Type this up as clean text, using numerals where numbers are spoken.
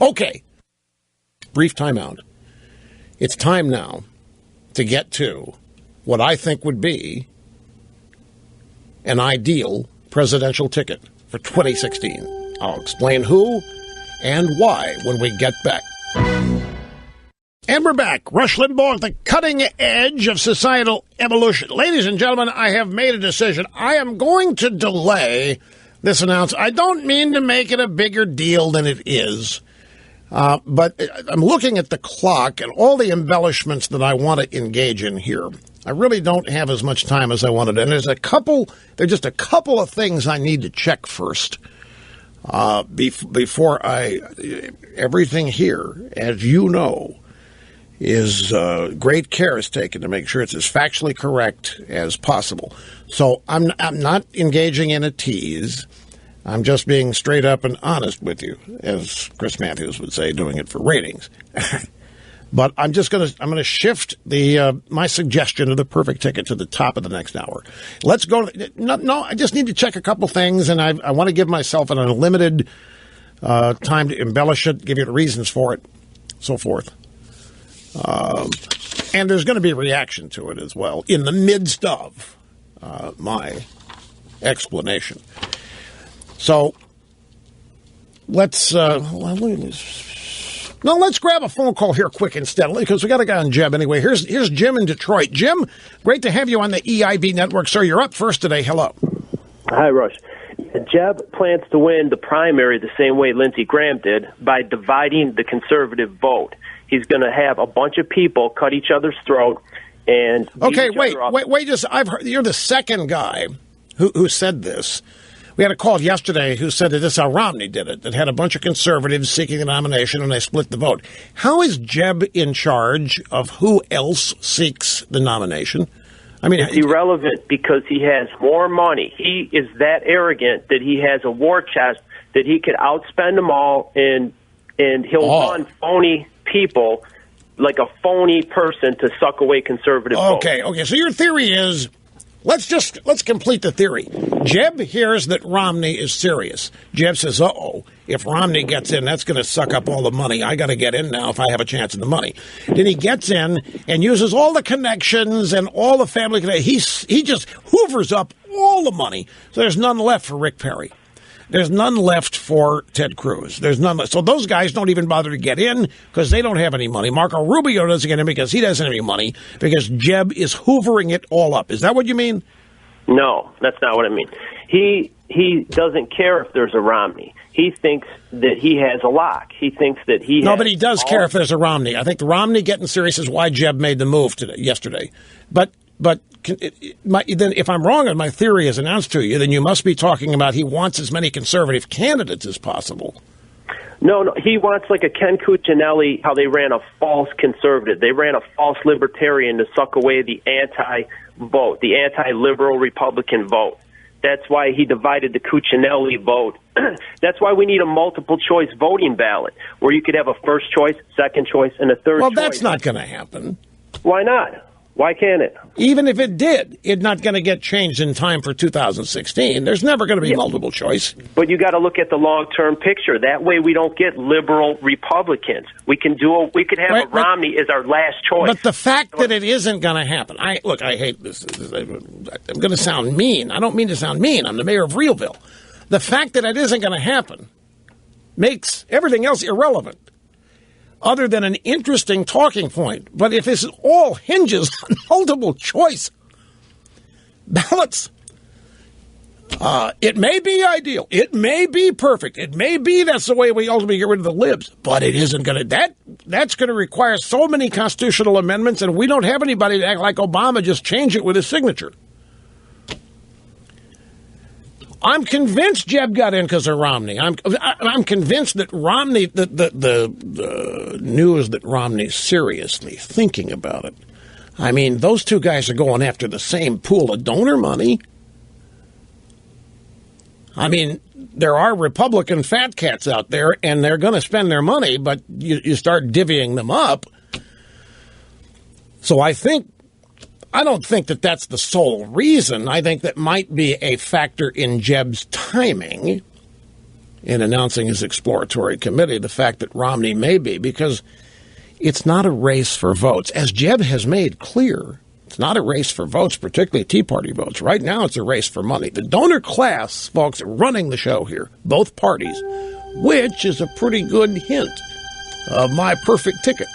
Okay. Brief timeout. It's time now to get to what I think would be an ideal presidential ticket for 2016. I'll explain who and why when we get back. And we're back. Rush Limbaugh at the cutting edge of societal evolution. Ladies and gentlemen, I have made a decision. I am going to delay this announcement. I don't mean to make it a bigger deal than it is. But I'm looking at the clock and all the embellishments that I want to engage in here. I really don't have as much time as I wanted. And there's just a couple of things I need to check first. Before everything here, as you know, is great care is taken to make sure it's as factually correct as possible. So I'm not engaging in a tease. I'm just being straight up and honest with you, as Chris Matthews would say, doing it for ratings. But I'm going to shift my suggestion of the perfect ticket to the top of the next hour. Let's go. No, I just need to check a couple things, and I want to give myself an unlimited time to embellish it, give you the reasons for it, so forth. And there's going to be a reaction to it as well in the midst of my explanation. So let's grab a phone call here quick instead, because we got a guy on Jeb anyway. Here's Jim in Detroit. Jim, great to have you on the EIB network, sir. You're up first today. Hello. Hi, Rush. Jeb plans to win the primary the same way Lindsey Graham did, by dividing the conservative vote. He's going to have a bunch of people cut each other's throat and wait. I've heard you're the second guy who said this. We had a call yesterday who said that this is how Romney did it, that had a bunch of conservatives seeking the nomination and they split the vote. How is Jeb in charge of who else seeks the nomination? I mean, it's irrelevant because he has more money. He is that arrogant that he has a war chest that he could outspend them all, and he'll run phony people like a phony person to suck away conservative votes. Okay. So your theory is, let's complete the theory. Jeb hears that Romney is serious. Jeb says, if Romney gets in, that's going to suck up all the money. I got to get in now if I have a chance of the money. Then he gets in and uses all the connections and all the family connections. He just hoovers up all the money. So there's none left for Rick Perry. There's none left for Ted Cruz. There's none left. So those guys don't even bother to get in because they don't have any money. Marco Rubio doesn't get in because he doesn't have any money, because Jeb is hoovering it all up. Is that what you mean? No, that's not what I mean. He doesn't care if there's a Romney. He thinks that he has a lock. He thinks that he has... No, but he does care if there's a Romney. I think the Romney getting serious is why Jeb made the move yesterday. But then if I'm wrong on my theory as announced to you, then you must be talking about he wants as many conservative candidates as possible. No, he wants like a Ken Cuccinelli, how they ran a false conservative. They ran a false libertarian to suck away the anti-vote, the anti-liberal Republican vote. That's why he divided the Cuccinelli vote. That's why we need a multiple-choice voting ballot, where you could have a first choice, second choice, and a third choice. Well, that's not going to happen. Why not? Why can't it? Even if it did, it's not going to get changed in time for 2016. There's never going to be multiple choice. But you got to look at the long-term picture. That way, we don't get liberal Republicans. We could have a Romney as our last choice. But the fact that it isn't going to happen, I hate this. I'm going to sound mean. I don't mean to sound mean. I'm the mayor of Realville. The fact that it isn't going to happen makes everything else irrelevant, other than an interesting talking point. But if this all hinges on multiple choice ballots, it may be ideal. It may be perfect. It may be that's the way we ultimately get rid of the libs. But it isn't going to. That's going to require so many constitutional amendments, and we don't have anybody to act like Obama, just change it with his signature. I'm convinced Jeb got in because of Romney. I'm convinced that Romney, the news that Romney's seriously thinking about it. I mean, those two guys are going after the same pool of donor money. I mean, there are Republican fat cats out there, and they're going to spend their money, but you start divvying them up. So I don't think that that's the sole reason. I think that might be a factor in Jeb's timing. in announcing his exploratory committee the fact that Romney may be, because it's not a race for votes. As Jeb has made clear, it's not a race for votes, particularly Tea Party votes. Right now, it's a race for money. The donor class, folks, are running the show here, both parties, which is a pretty good hint of my perfect ticket.